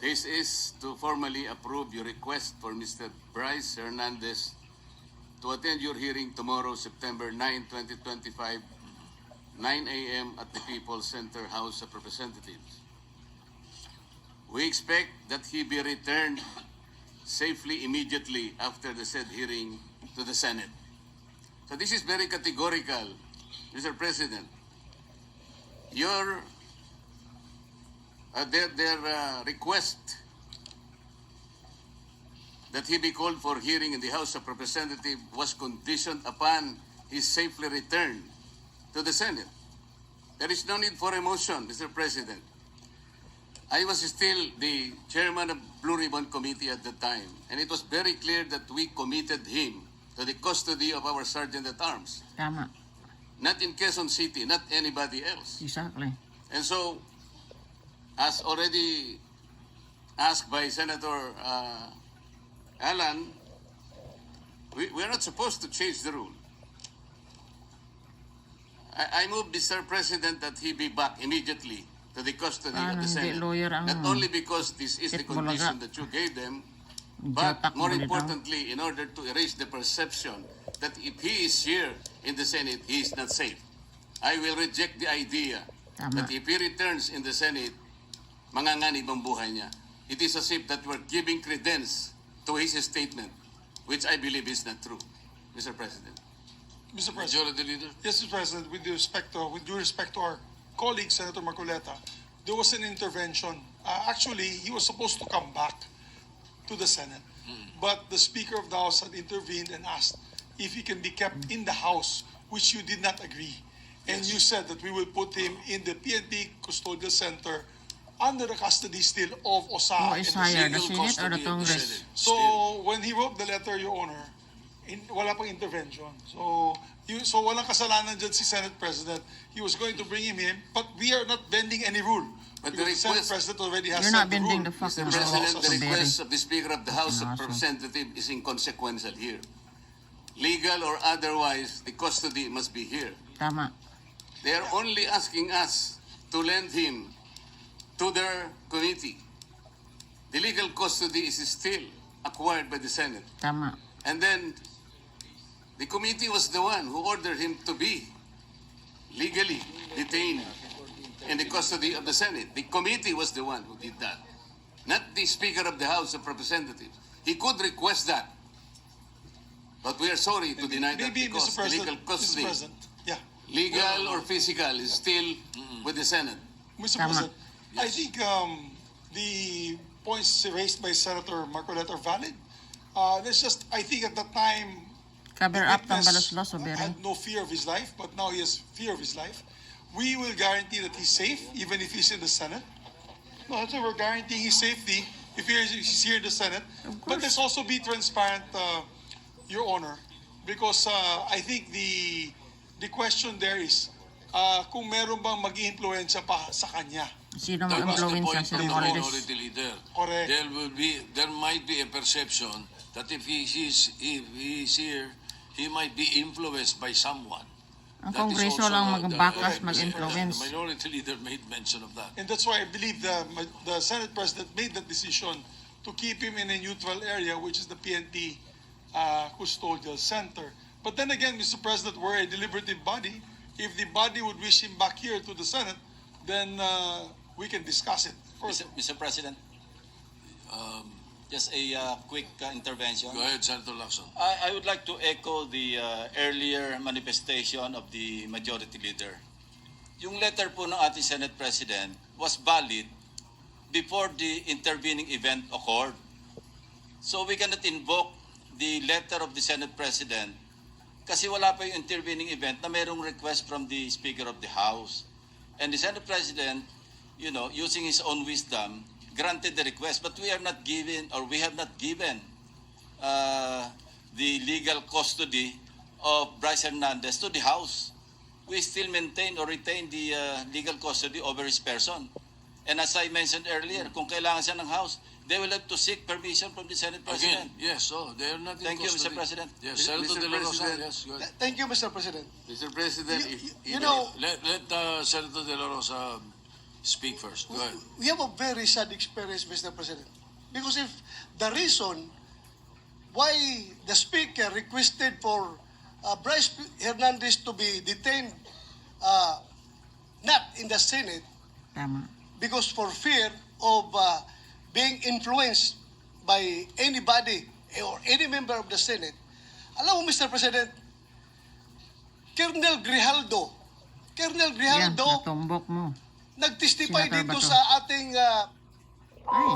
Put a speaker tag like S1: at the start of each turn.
S1: This is to formally approve your request for Mr. Bryce Hernandez to attend your hearing tomorrow, September 9, 2025, 9 a.m. at the People's Center House of Representatives. We expect that he be returned safely immediately after the said hearing to the Senate. So this is very categorical, Mr. President. Their request that he be called for hearing in the House of Representatives was conditioned upon his safely return to the Senate. There is no need for a motion, Mr. President. I was still the chairman of Blue Ribbon Committee at the time, and it was very clear that we committed him to the custody of our Sergeant at Arms.
S2: Tama.
S1: Not in Quezon City, not anybody else.
S2: Exactly.
S1: And so, as already asked by Senator Alan, we are not supposed to change the rule. I move, Mr. President, that he be back immediately to the custody of the Senate. Not only because this is the condition that you gave them, but more importantly, in order to erase the perception that if he is here in the Senate, he is not safe. I will reject the idea that if he returns in the Senate, manganganib ang buhay niya. It is as if that we're giving credence to his statement, which I believe is not true, Mr. President.
S3: Mr. President.
S1: Majority Leader.
S3: Yes, Mr. President, with due respect to our colleague, Senator Marcoleta, there was an intervention. Actually, he was supposed to come back to the Senate. But the Speaker of the House had intervened and asked if he can be kept in the House, which you did not agree. And you said that we will put him in the PNP Custodial Center under the custody still of OSA.
S2: Who is higher, the Senate or the Congress?
S3: So when he wrote the letter, Your Honor, wala pang intervention. So walang kasalanan dyan si Senate President. He was going to bring him in, but we are not bending any rule.
S1: But
S3: the Senate President already has
S2: You're
S3: set
S2: not
S3: the
S2: bending
S3: rule.
S2: the fuck
S1: Mr.
S2: na
S1: President, the
S2: Very.
S1: request of the Speaker of the House of Representatives is inconsequential here. Legal or otherwise, the custody must be here.
S2: Tama.
S1: They are only asking us to lend him to their committee. The legal custody is still acquired by the Senate.
S2: Tama.
S1: And then, the committee was the one who ordered him to be legally detained in the custody of the Senate. The committee was the one who did that, not the Speaker of the House of Representatives. He could request that, but we are sorry to deny that
S3: Maybe,
S1: because
S3: Mr.
S1: the
S3: President,
S1: legal custody,
S3: Mr. President, yeah.
S1: legal or physical, is still with the Senate.
S3: Mr.
S2: Tama.
S3: President, I think the points raised by Senator Marcoleta are valid. There's just, I think at the time,
S2: Cover
S3: the
S2: up ng
S3: witness
S2: balos-los, Obere.
S3: had no fear of his life, but now he has fear of his life. We will guarantee that he's safe, even if he's in the Senate. No, that's why we're guaranteeing his safety if he's here in the Senate. But let's also be transparent, Your Honor, because I think the question there is kung meron bang mag-influensya pa sa kanya.
S2: Sino
S4: That was the
S2: mag-influence
S4: point
S2: sa
S4: of the
S2: Romualdez?
S4: minority leader.
S3: Correct.
S4: There might be a perception that if he is here, he might be influenced by someone.
S2: Ang
S4: That is
S2: Kongreso
S4: also
S2: lang
S4: the-
S2: mag-bakas,
S4: the
S2: mag-influence.
S4: minority leader made mention of that.
S3: And that's why I believe the Senate President made that decision to keep him in a neutral area, which is the PNP Custodial Center. But then again, Mr. President, we're a deliberative body. If the body would wish him back here to the Senate, then we can discuss it. Of course.
S5: Mr. President, just a quick intervention.
S4: Go ahead, Senator Lacson.
S5: I would like to echo the earlier manifestation of the Majority Leader. Yung letter po ng ating Senate President was valid before the intervening event occurred. So we cannot invoke the letter of the Senate President kasi wala pa yung intervening event na mayroong request from the Speaker of the House. And the Senate President, using his own wisdom, granted the request, but we have not given the legal custody of Bryce Hernandez to the House. We still maintain or retain the legal custody over his person. And as I mentioned earlier, kung kailangan siya ng House, they will have to seek permission from the Senate President.
S4: Again, yes, they are not in
S5: Thank you,
S4: custody.
S5: Mr. President.
S4: Yes, Senator
S1: Mr.
S4: De La Rosa,
S1: President.
S4: yes, go ahead.
S6: Thank you, Mr. President.
S1: Mr. President,
S6: You know,
S4: Let Senator De La Rosa speak first. Go ahead.
S6: We have a very sad experience, Mr. President. Because if the reason why the Speaker requested for Bryce Hernandez to be detained not in the Senate,
S2: Tama.
S6: because for fear of being influenced by anybody or any member of the Senate. Alam mo, Mr. President, Colonel Grijaldo,
S2: Yan, natumbok mo.
S6: nag-testify
S2: Senator
S6: dito
S2: Bato.
S6: sa ating
S2: Ay,